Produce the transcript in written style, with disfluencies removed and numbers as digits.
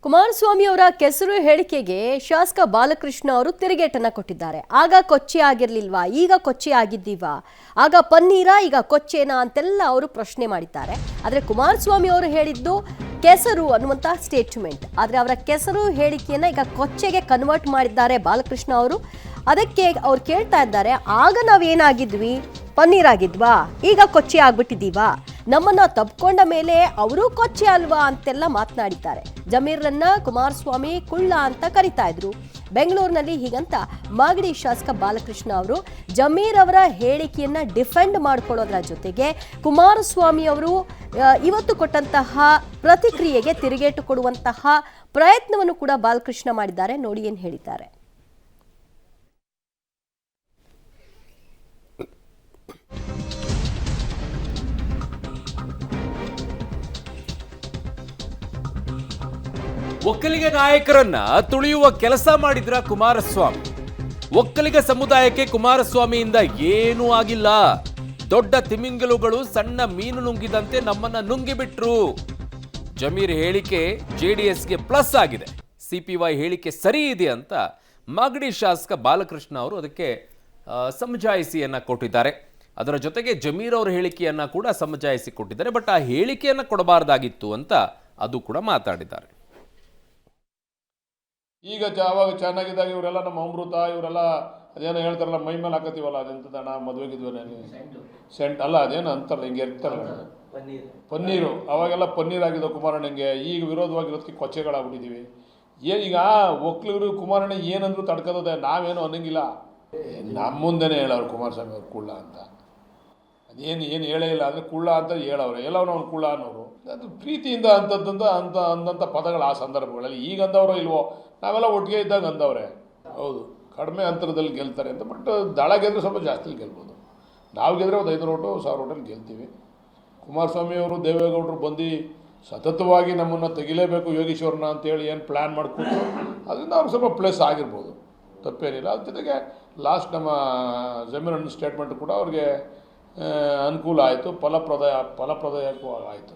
ಕುಮಾರಸ್ವಾಮಿ ಅವರ ಕೆಸರು ಹೇಳಿಕೆಗೆ ಶಾಸಕ ಬಾಲಕೃಷ್ಣ ಅವರು ತಿರುಗೇಟನ್ನ ಕೊಟ್ಟಿದ್ದಾರೆ. ಆಗ ಕೊಚ್ಚಿ ಆಗಿರ್ಲಿಲ್ವಾ, ಈಗ ಕೊಚ್ಚಿ ಆಗಿದ್ದೀವಾ, ಆಗ ಪನ್ನೀರ ಈಗ ಕೊಚ್ಚೇನಾ ಅಂತೆಲ್ಲ ಅವರು ಪ್ರಶ್ನೆ ಮಾಡಿದ್ದಾರೆ. ಆದರೆ ಕುಮಾರಸ್ವಾಮಿ ಅವರು ಹೇಳಿದ್ದು ಕೆಸರು ಅನ್ನುವಂತ ಸ್ಟೇಟ್ಮೆಂಟ್. ಆದರೆ ಅವರ ಕೆಸರು ಹೇಳಿಕೆಯನ್ನ ಈಗ ಕೊಚ್ಚೆಗೆ ಕನ್ವರ್ಟ್ ಮಾಡಿದ್ದಾರೆ ಬಾಲಕೃಷ್ಣ ಅವರು. ಅದಕ್ಕೆ ಅವ್ರು ಕೇಳ್ತಾ ಇದ್ದಾರೆ, ಆಗ ನಾವೇನಾಗಿದ್ವಿ, ಪನ್ನೀರ್ ಆಗಿದ್ವಾ, ಈಗ ಕೊಚ್ಚಿ ಆಗ್ಬಿಟ್ಟಿದೀವಾ, ನಮ್ಮನ್ನ ತಬ್ಕೊಂಡ ಮೇಲೆ ಅವರು ಕೊಚ್ಚಿ ಅಲ್ವಾ ಅಂತೆಲ್ಲ ಮಾತನಾಡಿದ್ದಾರೆ. ಜಮೀರ್ರನ್ನ ಕುಮಾರಸ್ವಾಮಿ ಕುಳ್ಳ ಅಂತ ಕರಿತಾ ಇದ್ರು. ಬೆಂಗಳೂರಿನಲ್ಲಿ ಹೀಗಂತ ಮಾಗಡಿ ಶಾಸಕ ಬಾಲಕೃಷ್ಣ ಅವರು ಜಮೀರ್ ಅವರ ಹೇಳಿಕೆಯನ್ನ ಡಿಫೆಂಡ್ ಮಾಡ್ಕೊಳ್ಳೋದ್ರ ಜೊತೆಗೆ ಕುಮಾರಸ್ವಾಮಿ ಅವರು ಇವತ್ತು ಕೊಟ್ಟಂತಹ ಪ್ರತಿಕ್ರಿಯೆಗೆ ತಿರುಗೇಟು ಕೊಡುವಂತಹ ಪ್ರಯತ್ನವನ್ನು ಕೂಡ ಬಾಲಕೃಷ್ಣ ಮಾಡಿದ್ದಾರೆ. ನೋಡಿ ಏನ್ ಹೇಳಿದ್ದಾರೆ. ಒಕ್ಕಲಿಗ ನಾಯಕರನ್ನ ತುಳಿಯುವ ಕೆಲಸ ಮಾಡಿದ್ರ ಕುಮಾರಸ್ವಾಮಿ. ಒಕ್ಕಲಿಗ ಸಮುದಾಯಕ್ಕೆ ಕುಮಾರಸ್ವಾಮಿಯಿಂದ ಏನೂ ಆಗಿಲ್ಲ. ದೊಡ್ಡ ತಿಮಿಂಗಲುಗಳು ಸಣ್ಣ ಮೀನು ನುಂಗಿದಂತೆ ನಮ್ಮನ್ನ ನುಂಗಿಬಿಟ್ರು. ಜಮೀರ್ ಹೇಳಿಕೆ ಜೆಡಿಎಸ್ಗೆ ಪ್ಲಸ್ ಆಗಿದೆ. ಸಿಪಿವೈ ಹೇಳಿಕೆ ಸರಿ ಇದೆ ಅಂತ ಮಾಗಡಿ ಶಾಸಕ ಬಾಲಕೃಷ್ಣ ಅವರು ಅದಕ್ಕೆ ಸಮಜಾಯಿಸಿಯನ್ನ ಕೊಟ್ಟಿದ್ದಾರೆ. ಅದರ ಜೊತೆಗೆ ಜಮೀರ್ ಅವರ ಹೇಳಿಕೆಯನ್ನ ಕೂಡ ಸಮಜಾಯಿಸಿ ಕೊಟ್ಟಿದ್ದಾರೆ. ಬಟ್ ಆ ಹೇಳಿಕೆಯನ್ನ ಕೊಡಬಾರ್ದಾಗಿತ್ತು ಅಂತ ಅದು ಕೂಡ ಮಾತಾಡಿದ್ದಾರೆ. ಈಗ ಅವಾಗ ಚೆನ್ನಾಗಿದ್ದಾಗ ಇವರೆಲ್ಲ ನಮ್ಮ ಅಮೃತ ಇವರೆಲ್ಲ ಅದೇನೋ ಹೇಳ್ತಾರಲ್ಲ, ಮೈ ಮೇಲೆ ಹಾಕತ್ತೀವಲ್ಲ, ಅದೆಂತದಣ್ಣ ಮದುವೆಗಿದ್ವಲ್ಲಿ ಸೆಂಟ್ ಅಲ್ಲ, ಅದೇನು ಅಂತಾರಲ್ಲ, ಹಿಂಗೆ ಇರ್ತಾರಲ್ಲ ಪನ್ನೀರು. ಅವಾಗೆಲ್ಲ ಪನ್ನೀರ್ ಆಗಿದ್ದವು ಕುಮಾರಣ್ಣಂಗೆ. ಈಗ ವಿರೋಧವಾಗಿರೋದಕ್ಕೆ ಕೊಚ್ಚೆಗಳಾಗ್ಬಿಟ್ಟಿದ್ದೀವಿ. ಈಗ ಒಕ್ಕಲಿಗರು ಕುಮಾರಣ್ಣ ಏನಂದ್ರು ತಡ್ಕೋತದೆ, ನಾವೇನು ಅನ್ನಂಗಿಲ್ಲ. ನಮ್ಮ ಮುಂದೆನೇ ಹೇಳವ್ರು ಕುಮಾರಸ್ವಾಮಿ ಅವ್ರು ಕುಳ್ಳ ಅಂತ. ಅದೇನು ಹೇಳೇ ಇಲ್ಲ, ಅಂದರೆ ಕುಳ್ಳ ಅಂತ ಹೇಳವ್ರೆ. ಎಲ್ಲವನ್ನ ಅವ್ನು ಕುಳ್ಳ ಅನ್ನೋರು. ಅದು ಪ್ರೀತಿಯಿಂದ ಅಂದಂಥ ಪದಗಳು ಆ ಸಂದರ್ಭಗಳಲ್ಲಿ. ಈಗ ಅಂದವರು ಇಲ್ವೋ, ನಾವೆಲ್ಲ ಒಟ್ಟಿಗೆ ಇದ್ದಾಗ ಅಂದವ್ರೆ. ಹೌದು, ಕಡಿಮೆ ಅಂತರದಲ್ಲಿ ಗೆಲ್ತಾರೆ ಅಂತ. ಬಟ್ ದಳ ಗೆದ್ರೆ ಸ್ವಲ್ಪ ಜಾಸ್ತಿ ಗೆಲ್ಬೋದು. ನಾವು ಗೆದ್ರೆ ಒಂದು 500 ಓಟು 1000 ಓಟಲ್ಲಿ ಗೆಲ್ತೀವಿ. ಕುಮಾರಸ್ವಾಮಿ ಅವರು ದೇವೇಗೌಡರು ಬಂದು ಸತತವಾಗಿ ನಮ್ಮನ್ನು ತೆಗಿಲೇಬೇಕು ಯೋಗೀಶ್ವರನ ಅಂತೇಳಿ ಏನು ಪ್ಲ್ಯಾನ್ ಮಾಡ್ಕೊಟ್ರು. ಅದರಿಂದ ಅವ್ರಿಗೆ ಸ್ವಲ್ಪ ಪ್ಲಸ್ ಆಗಿರ್ಬೋದು, ತಪ್ಪೇನಿಲ್ಲ. ಅದ್ರ ಜೊತೆಗೆ ಲಾಸ್ಟ್ ನಮ್ಮ ಜಮೀರಣ್ಣ ಸ್ಟೇಟ್ಮೆಂಟ್ ಕೂಡ ಅವ್ರಿಗೆ ಅನುಕೂಲ ಆಯಿತು, ಫಲಪ್ರದಾಯಕೂ ಆಯಿತು.